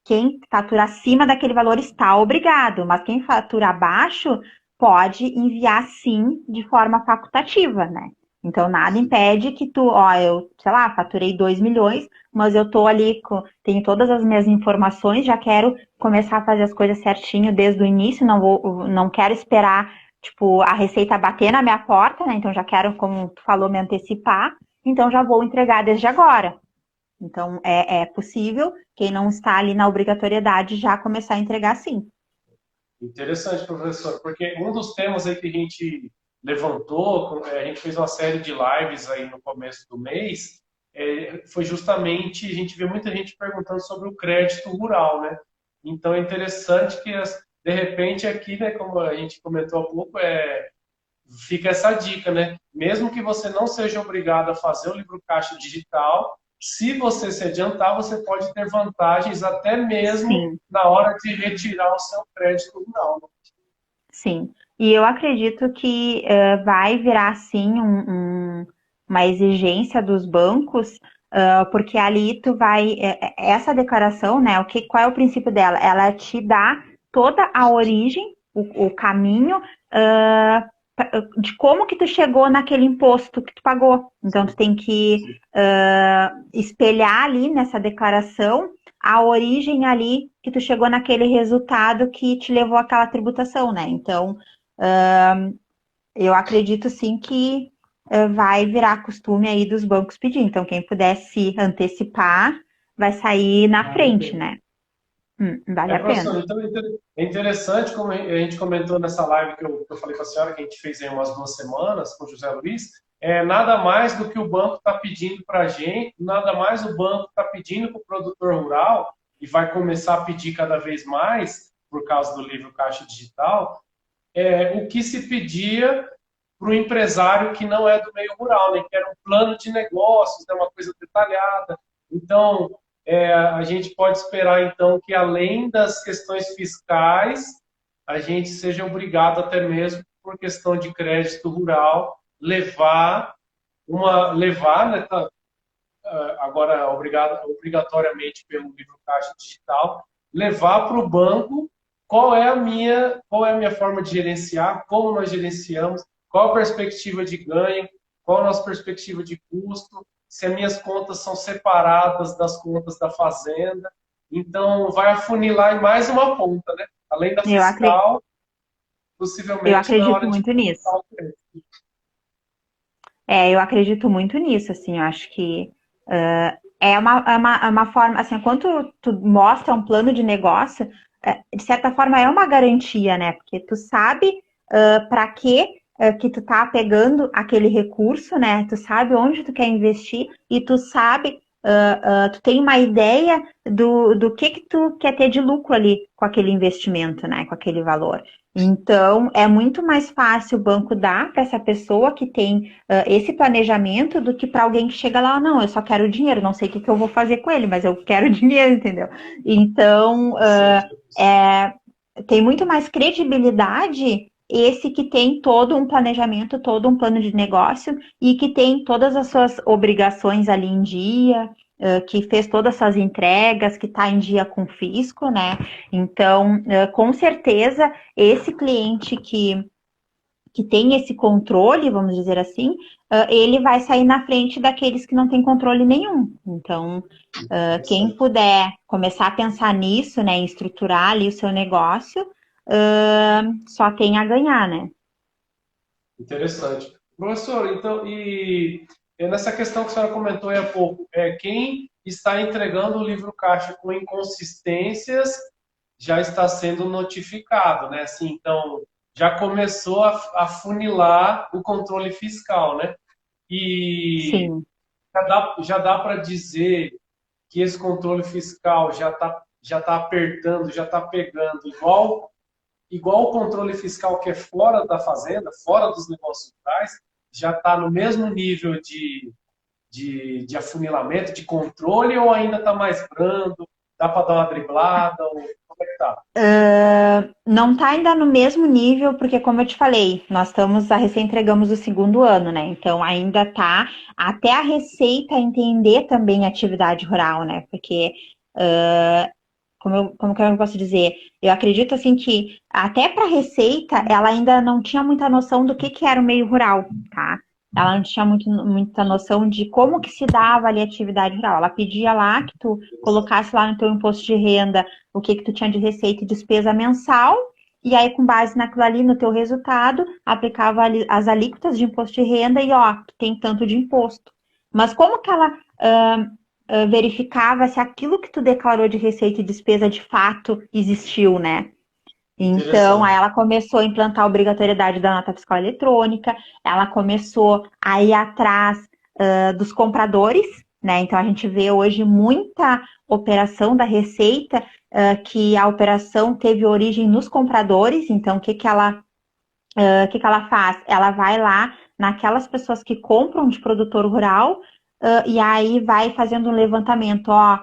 S1: Quem fatura acima daquele valor está obrigado, mas quem fatura abaixo pode enviar sim de forma facultativa, né? Então nada impede que tu, ó, eu, sei lá, faturei 2 milhões, mas eu tô ali, tenho todas as minhas informações, já quero começar a fazer as coisas certinho desde o início, não quero esperar tipo, a receita bater na minha porta, né? Então já quero, como tu falou, me antecipar, então já vou entregar desde agora. Então é possível, quem não está ali na obrigatoriedade, já começar a entregar sim.
S2: Interessante, professor, porque um dos temas aí que a gente levantou, a gente fez uma série de lives aí no começo do mês, foi justamente, a gente vê muita gente perguntando sobre o crédito rural, né? Então é interessante que, de repente, aqui, né, como a gente comentou há pouco, fica essa dica, né? Mesmo que você não seja obrigado a fazer o livro caixa digital, se você se adiantar, você pode ter vantagens até mesmo
S1: Sim,
S2: na hora de retirar o seu crédito rural. Né?
S1: sim. E eu acredito que vai virar sim uma exigência dos bancos, porque ali tu vai. Essa declaração, né? Qual é o princípio dela? Ela te dá toda a origem, o caminho, de como que tu chegou naquele imposto que tu pagou. Então, tu tem que espelhar ali nessa declaração a origem ali que tu chegou naquele resultado que te levou àquela tributação, né? Então, eu acredito sim que vai virar costume aí dos bancos pedir. Então, quem puder se antecipar vai sair na
S2: Vale a
S1: frente,
S2: pena.
S1: né? Vale a pena.
S2: Professor, então é interessante, como a gente comentou nessa live que eu falei com a senhora, que a gente fez aí umas 2 semanas com o José Luiz, nada mais do que o banco está pedindo para a gente, nada mais o banco está pedindo para o produtor rural, e vai começar a pedir cada vez mais, por causa do livro Caixa Digital, o que se pedia para o empresário que não é do meio rural, né? Que era um plano de negócios, né? Uma coisa detalhada. Então, a gente pode esperar, então, que além das questões fiscais, a gente seja obrigado até mesmo, por questão de crédito rural, levar, né, agora obrigatoriamente pelo livro Caixa Digital, levar para o banco qual é a minha forma de gerenciar, como nós gerenciamos, qual a perspectiva de ganho, qual a nossa perspectiva de custo, se as minhas contas são separadas das contas da fazenda. Então, vai afunilar em mais uma ponta, né? Além da
S1: Eu acredito,
S2: fiscal,
S1: eu
S2: possivelmente na
S1: acredito
S2: hora de
S1: muito nisso.
S2: comprar o crédito.
S1: Eu acredito muito nisso, assim, eu acho que é uma forma, assim, quando tu mostra um plano de negócio, de certa forma é uma garantia, né? Porque tu sabe para que tu tá pegando aquele recurso, né? Tu sabe onde tu quer investir e tu sabe, tu tem uma ideia do que tu quer ter de lucro ali com aquele investimento, né? Com aquele valor. Então, é muito mais fácil o banco dar para essa pessoa que tem esse planejamento do que para alguém que chega lá, não, eu só quero dinheiro, não sei o que eu vou fazer com ele, mas eu quero dinheiro, entendeu? Então,
S2: Certo.
S1: tem muito mais credibilidade esse que tem todo um planejamento, todo um plano de negócio e que tem todas as suas obrigações ali em dia, que fez todas as suas entregas, que está em dia com o fisco, né? Então, com certeza, esse cliente que tem esse controle, vamos dizer assim, ele vai sair na frente daqueles que não têm controle nenhum. Então, quem
S2: Interessante.
S1: puder começar a pensar nisso, né, em estruturar ali o seu negócio, só tem a ganhar, né?
S2: Interessante. Professor, então, e nessa questão que a senhora comentou aí há pouco, quem está entregando o livro caixa com inconsistências já está sendo notificado, né? Assim, então, já começou a funilar o controle fiscal, né? E
S1: Sim,
S2: já dá para dizer que esse controle fiscal já tá apertando, já está pegando, igual o controle fiscal que é fora da fazenda, fora dos negócios rurais, já está no mesmo nível de afunilamento, de controle, ou ainda está mais brando? Dá para dar uma driblada? Ou como é que tá?
S1: Não está ainda no mesmo nível, porque como eu te falei, nós estamos, recém entregamos o segundo ano, né? Então ainda tá até a Receita entender também a atividade rural, né? Porque como que eu posso dizer? Eu acredito assim que até para a Receita ela ainda não tinha muita noção do que era o meio rural, tá? Ela não tinha muita noção de como que se dava ali a atividade rural. Ela pedia lá que tu colocasse lá no teu imposto de renda o que tu tinha de receita e despesa mensal, e aí com base naquilo ali, no teu resultado, aplicava as alíquotas de imposto de renda e ó, tem tanto de imposto. Mas como que ela verificava se aquilo que tu declarou de receita e despesa de fato existiu, né? Então, aí
S2: Interessante.
S1: ela começou a implantar a obrigatoriedade da nota fiscal eletrônica, ela começou a ir atrás dos compradores, né? Então, a gente vê hoje muita operação da Receita, que a operação teve origem nos compradores. Então, o que ela faz? Ela vai lá naquelas pessoas que compram de produtor rural, e aí vai fazendo um levantamento, ó,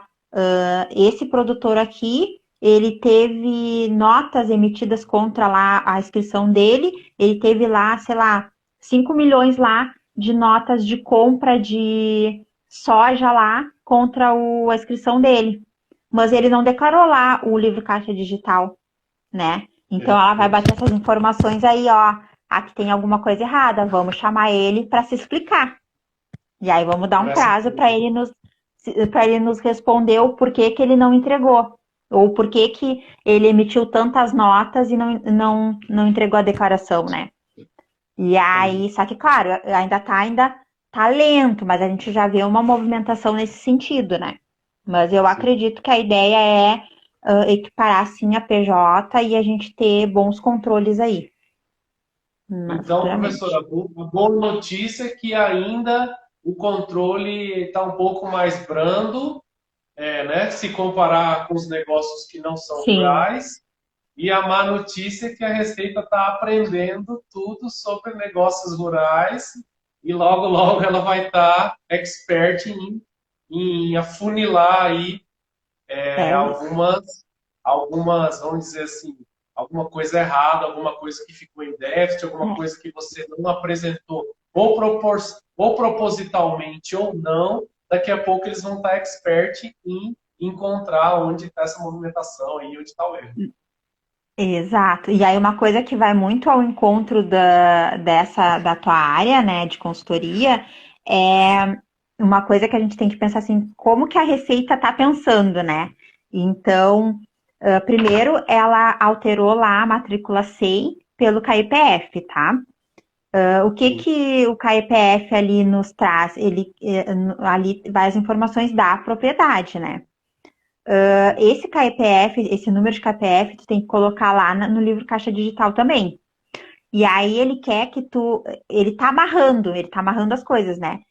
S1: esse produtor aqui, ele teve notas emitidas contra lá a inscrição dele, ele teve lá, sei lá, 5 milhões lá de notas de compra de soja lá contra a inscrição dele. Mas ele não declarou lá o livro caixa digital, né? Então ela vai bater essas informações aí, ó. Aqui tem alguma coisa errada, vamos chamar ele para se explicar. E aí vamos dar um
S2: Parece
S1: prazo para ele nos responder o porquê que ele não entregou. Ou porquê que ele emitiu tantas notas e não entregou a declaração, né? E aí, só que, claro, ainda tá lento, mas a gente já vê uma movimentação nesse sentido, né? Mas eu
S2: sim.
S1: acredito que a ideia é equiparar, sim, a PJ e a gente ter bons controles aí,
S2: Então, professora,
S1: futuramente.
S2: a boa notícia é que ainda o controle está um pouco mais brando, né, se comparar com os negócios que não são
S1: Sim,
S2: rurais. E a má notícia é que a Receita está aprendendo tudo sobre negócios rurais e logo, logo ela vai estar expert em afunilar aí
S1: é isso.
S2: algumas, vamos dizer assim, alguma coisa errada, alguma coisa que ficou em déficit, alguma
S1: É.
S2: coisa que você não apresentou, ou propositalmente ou não, daqui a pouco eles vão estar expert em encontrar onde está essa movimentação aí, onde está o erro.
S1: Exato. E aí uma coisa que vai muito ao encontro da tua área, né, de consultoria, é uma coisa que a gente tem que pensar assim, como que a Receita está pensando, né? Então, primeiro ela alterou lá a matrícula SEI pelo KIPF, tá? O que
S2: Sim.
S1: que o KIPF ali nos traz? Ele ali vai as informações da propriedade, né? Esse KIPF, esse número de KPF, tu tem que colocar lá no livro Caixa Digital também. E aí ele quer que ele tá amarrando as coisas, né?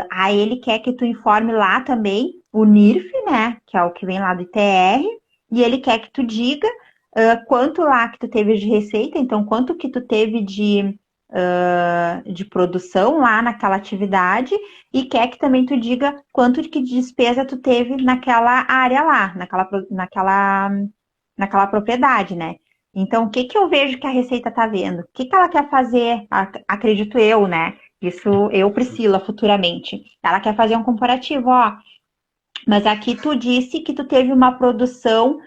S1: Aí ele quer que tu informe lá também o NIRF, né? Que é o que vem lá do ITR, e ele quer que tu diga quanto lá que tu teve de receita, então quanto que tu teve de produção lá naquela atividade, e quer que também tu diga quanto de despesa tu teve naquela área lá, naquela propriedade, né? Então, o que que eu vejo que a Receita está vendo? O que que ela quer fazer? Acredito eu, né? Isso eu, Priscila, futuramente. Ela quer fazer um comparativo, ó. Mas aqui tu disse que tu teve uma produção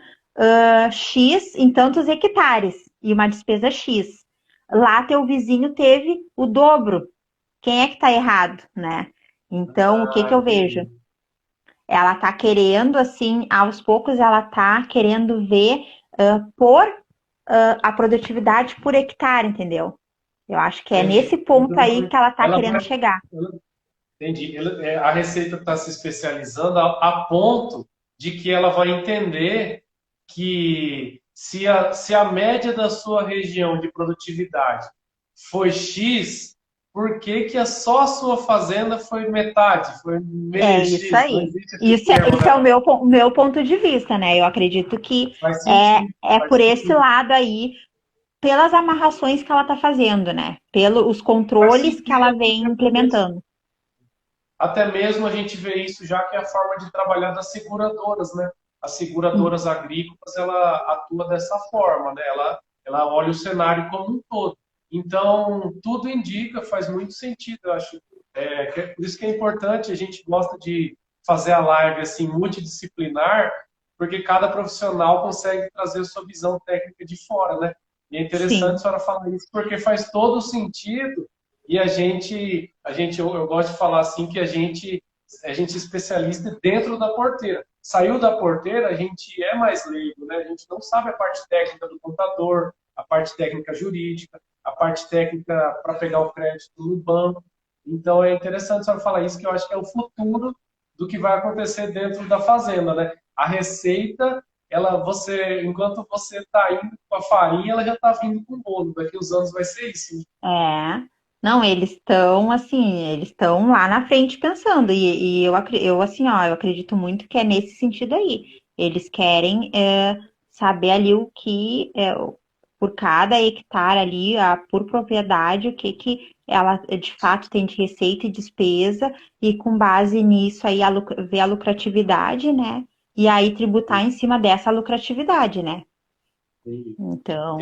S1: X em tantos hectares e uma despesa X. Lá teu vizinho teve o dobro. Quem é que tá errado, né? Então, o que
S2: Ah,
S1: que eu vejo?
S2: entendi.
S1: Ela tá querendo, assim, aos poucos, ela tá querendo ver por a produtividade por hectare, entendeu? Eu acho que é nesse
S2: Entendi.
S1: ponto aí que ela tá
S2: Ela
S1: querendo
S2: vai,
S1: chegar.
S2: entendi. A Receita está se especializando a ponto de que ela vai entender que se a média da sua região de produtividade foi X, por que que só a sua fazenda foi metade, foi
S1: É
S2: meio
S1: isso
S2: X? Não
S1: aí.
S2: existe esse
S1: Isso é,
S2: termo,
S1: isso é
S2: né?
S1: o meu ponto de vista, né? Eu acredito que
S2: Faz
S1: é,
S2: sentido,
S1: é
S2: faz
S1: por esse
S2: sentido.
S1: lado aí. pelas amarrações que ela está fazendo, né? Pelos
S2: Faz
S1: controles que ela
S2: sentido,
S1: vem
S2: porque
S1: implementando.
S2: até mesmo a gente vê isso já que é a forma de trabalhar das seguradoras, né? As
S1: Sim,
S2: seguradoras agrícolas, ela atua dessa forma, né? Ela olha o cenário como um todo. Então, tudo indica, faz muito sentido, eu acho. Por isso que é importante, a gente gosta de fazer a live assim, multidisciplinar, porque cada profissional consegue trazer a sua visão técnica de fora, né? E é interessante a
S1: sim,
S2: senhora falar isso, porque faz todo sentido e eu gosto de falar assim que a gente é especialista dentro da porteira. Saiu da porteira, a gente é mais leigo, né? A gente não sabe a parte técnica do contador, a parte técnica jurídica, a parte técnica para pegar o crédito no banco. Então é interessante a senhora falar isso, que eu acho que é o futuro do que vai acontecer dentro da fazenda, né? A receita, enquanto você está indo com a farinha, ela já está vindo com o bolo. Daqui uns anos vai ser isso, né?
S1: é. Não, eles estão assim, eles estão lá na frente pensando, e eu assim, ó, eu acredito muito que é nesse sentido aí. Eles querem saber ali o que por cada hectare ali, por propriedade, o que que ela de fato tem de receita e despesa, e com base nisso aí ver a lucratividade, né? E aí tributar em cima dessa lucratividade, né?
S2: Entendi.
S1: Então,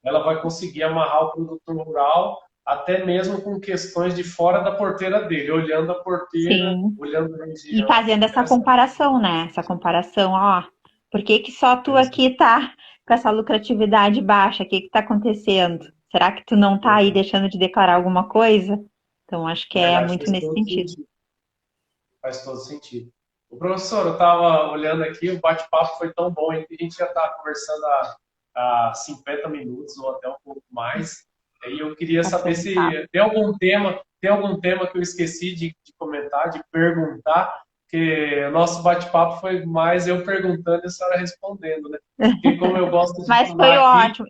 S2: Ela vai conseguir amarrar o produtor rural até mesmo com questões de fora da porteira dele, olhando a porteira,
S1: sim.
S2: olhando a
S1: E
S2: região.
S1: fazendo essa
S2: Interessante,
S1: comparação, né? Essa comparação, ó, por que que só tu
S2: interessante.
S1: aqui tá com essa lucratividade baixa? O que que tá acontecendo? Será que tu não tá aí deixando de declarar alguma coisa? Então, acho que é
S2: Verdade,
S1: muito
S2: faz
S1: nesse
S2: todo
S1: sentido.
S2: sentido. Faz todo sentido. O professor, eu estava olhando aqui, o bate-papo foi tão bom, hein, que a gente já está conversando há 50 minutos ou até um pouco mais. E eu queria saber
S1: Passando
S2: se
S1: rápido.
S2: tem algum tema que eu esqueci de comentar, de perguntar, que o nosso bate-papo foi mais eu perguntando e a senhora respondendo, né? Porque como eu gosto de
S1: Mas
S2: falar
S1: foi
S2: aqui,
S1: ótimo,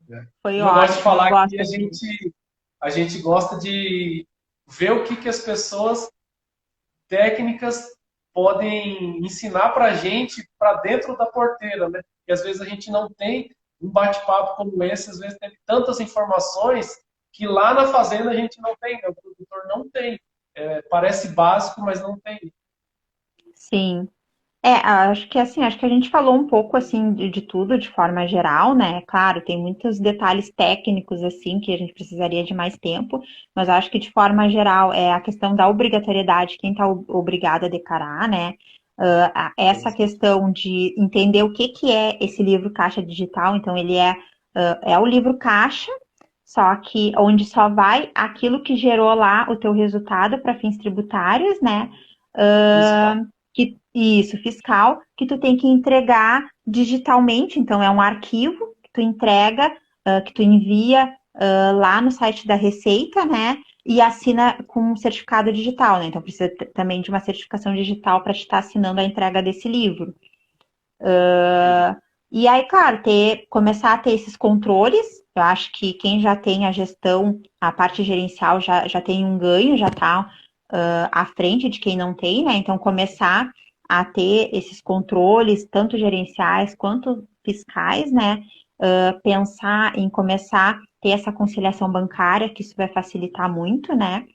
S2: né?
S1: foi
S2: Como eu gosto de
S1: ótimo. Eu
S2: falar aqui,
S1: gosto de.
S2: a gente gosta de ver o que as pessoas técnicas podem ensinar para a gente para dentro da porteira, né? E às vezes a gente não tem um bate-papo como esse, às vezes tem tantas informações que lá na fazenda a gente não tem, né? O produtor não tem. Parece básico, mas não tem.
S1: Sim. Acho que assim, acho que a gente falou um pouco assim de tudo de forma geral, né? Claro, tem muitos detalhes técnicos assim que a gente precisaria de mais tempo, mas acho que de forma geral é a questão da obrigatoriedade, quem está obrigado a declarar, né? Essa questão de entender o que que é esse livro caixa digital, então ele é o livro caixa, só que onde só vai aquilo que gerou lá o teu resultado para fins tributários, né?
S2: Fiscal.
S1: Isso, fiscal, que tu tem que entregar digitalmente, então é um arquivo que tu entrega, que tu envia lá no site da Receita, né? E assina com um certificado digital, né? Então precisa também de uma certificação digital para estar assinando a entrega desse livro. E aí, claro, começar a ter esses controles. Eu acho que quem já tem a gestão, a parte gerencial já tem um ganho, já está à frente de quem não tem, né? Então, começar a ter esses controles, tanto gerenciais quanto fiscais, né? Pensar em começar a ter essa conciliação bancária, que isso vai facilitar muito, né?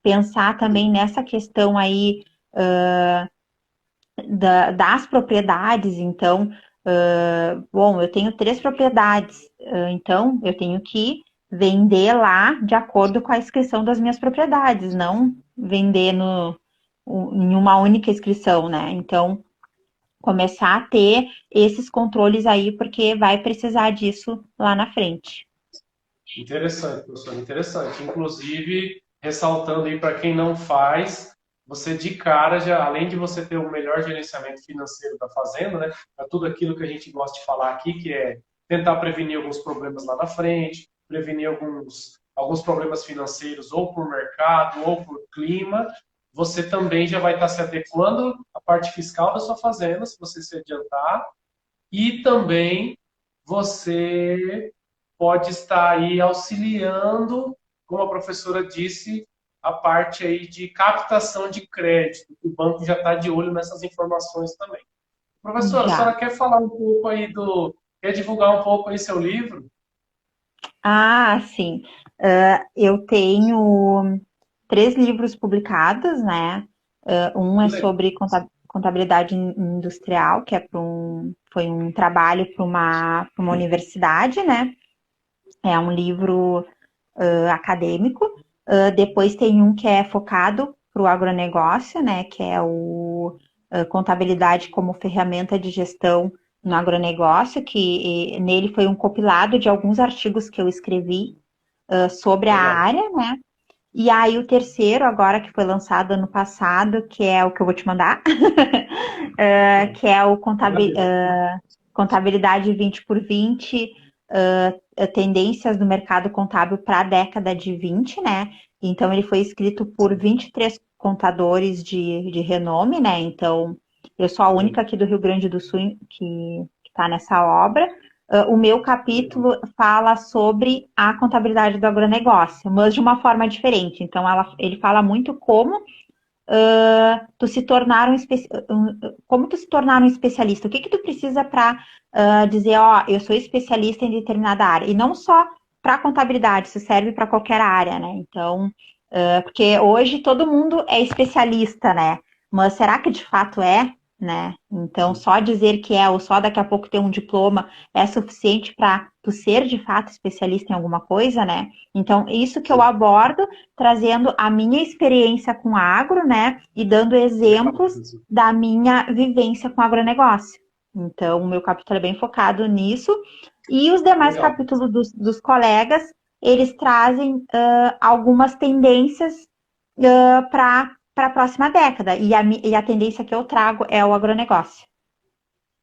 S1: Pensar também nessa questão aí das propriedades, então, bom, eu tenho 3 propriedades, então eu tenho que vender lá de acordo com a inscrição das minhas propriedades, não vender em uma única inscrição, né? Então, começar a ter esses controles aí, porque vai precisar disso lá na frente.
S2: Interessante, professor, interessante. Inclusive, ressaltando aí para quem não faz, você de cara, já, além de você ter o melhor gerenciamento financeiro da fazenda, né, é tudo aquilo que a gente gosta de falar aqui, que é tentar prevenir alguns problemas lá na frente, prevenir alguns problemas financeiros ou por mercado ou por clima, você também já vai estar se adequando à parte fiscal da sua fazenda, se você se adiantar, e também você pode estar aí auxiliando, como a professora disse, a parte aí de captação de crédito, que o banco já está de olho nessas informações também. Professora, a
S1: Já.
S2: senhora quer falar um pouco aí Quer divulgar um pouco aí seu livro?
S1: Ah, sim. Eu tenho 3 livros publicados, né? Um
S2: Que
S1: é
S2: legal.
S1: sobre contabilidade industrial, que foi um trabalho para uma universidade, né? É um livro acadêmico. Depois tem um que é focado para o agronegócio, né? Que é o Contabilidade como Ferramenta de Gestão no Agronegócio, que nele foi um compilado de alguns artigos que eu escrevi sobre a
S2: Legal.
S1: área, né? E aí o terceiro, agora que foi lançado ano passado, que é o que eu vou te mandar, que é o
S2: Maravilha.
S1: Contabilidade 20 por 20, tendências do mercado contábil para a década de 20, né? Então ele foi escrito por 23 contadores de renome, né? Então eu sou a única aqui do Rio Grande do Sul que está nessa obra. O meu
S2: Legal.
S1: capítulo fala sobre a contabilidade do agronegócio, mas de uma forma diferente. Então, ele fala muito como tu se tornar como tu se tornar um especialista. O que que tu precisa para dizer, ó, eu sou especialista em determinada área. E não só para contabilidade, isso serve para qualquer área, né? Então, porque hoje todo mundo é especialista, né? Mas será que de fato é, né? Então, só dizer que é, ou só daqui a pouco ter um diploma é suficiente para tu ser de fato especialista em alguma coisa, né? Então, isso que eu
S2: Sim.
S1: abordo, trazendo a minha experiência com agro, né? E dando
S2: Legal,
S1: exemplos
S2: professor.
S1: da minha vivência com agronegócio. Então, o meu capítulo é bem focado nisso. E os demais
S2: Legal.
S1: capítulos dos colegas, eles trazem algumas tendências para a próxima década. E a tendência que eu trago é o agronegócio.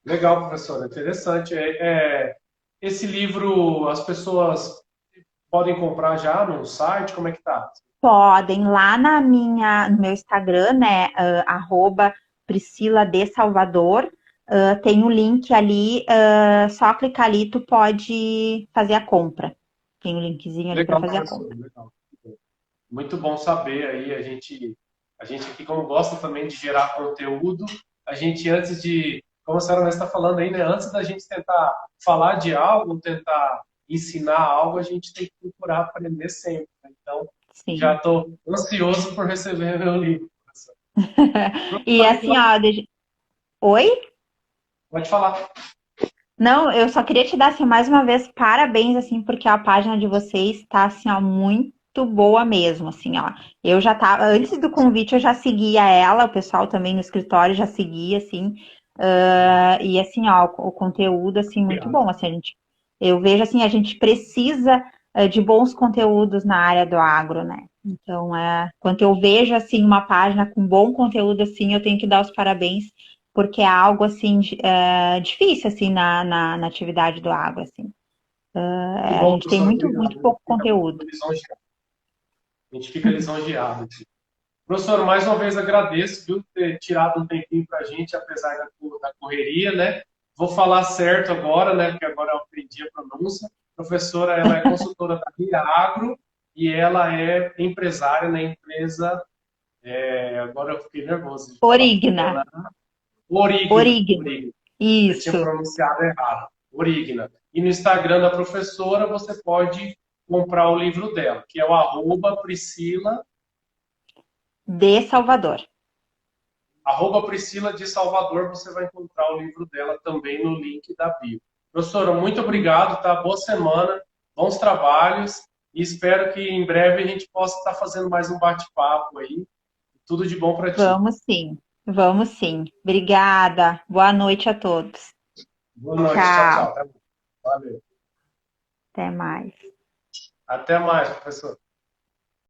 S2: Legal, professor. Interessante. Esse livro as pessoas podem comprar já no site? Como é que tá?
S1: Podem, lá no meu Instagram, né, Priscila de Salvador, tem o link ali, só clicar ali, tu pode fazer a compra. Tem o linkzinho ali para
S2: Legal,
S1: fazer a
S2: professor.
S1: compra.
S2: Legal. Muito bom saber aí. A gente aqui, como gosta também de gerar conteúdo, a gente antes de, como a senhora está falando aí, né, antes da gente tentar falar de algo, tentar ensinar algo, a gente tem que procurar aprender sempre, né? Então, já
S1: Sim.
S2: estou ansioso por receber meu livro, professor.
S1: E
S2: Professor,
S1: assim, ó, oi?
S2: pode falar.
S1: Não, eu só queria te dar assim, mais uma vez parabéns assim, porque a página de vocês está assim, ó, muito boa mesmo, assim, ó. Eu já tava antes do convite eu já seguia ela, o pessoal também no escritório já seguia assim. E assim, ó, o conteúdo assim muito
S2: Obrigado.
S1: bom, assim, eu vejo assim, a gente precisa de bons conteúdos na área do agro, né? Então, quando eu vejo assim uma página com bom conteúdo assim, eu tenho que dar os parabéns porque é algo assim difícil assim na atividade do agro, assim.
S2: Que
S1: A
S2: bom,
S1: gente tem
S2: professor.
S1: muito
S2: Obrigado.
S1: pouco conteúdo.
S2: A gente fica lisonjeado. Professor, mais uma vez agradeço, viu, por ter tirado um tempinho para a gente, apesar da correria, né? Vou falar certo agora, né? Porque agora eu aprendi a pronúncia. A professora, ela é consultora da Via Agro e ela é empresária na empresa. Agora eu fiquei nervoso de falar, porque
S1: Origna,
S2: ela Origna,
S1: origna,
S2: Origna. Eu tinha
S1: isso.
S2: pronunciado errado. Origna. E no Instagram da professora você pode comprar o livro dela, que é o Priscila
S1: De Salvador.
S2: Priscila de Salvador, você vai encontrar o livro dela também no link da bio. Professora, muito obrigado, tá? Boa semana, bons trabalhos e espero que em breve a gente possa estar fazendo mais um bate-papo aí. Tudo de bom para ti.
S1: Vamos sim, vamos sim. Obrigada. Boa noite a todos.
S2: Boa noite, tchau,
S1: Tchau.
S2: tchau. Valeu.
S1: Até mais.
S2: Até mais, professor.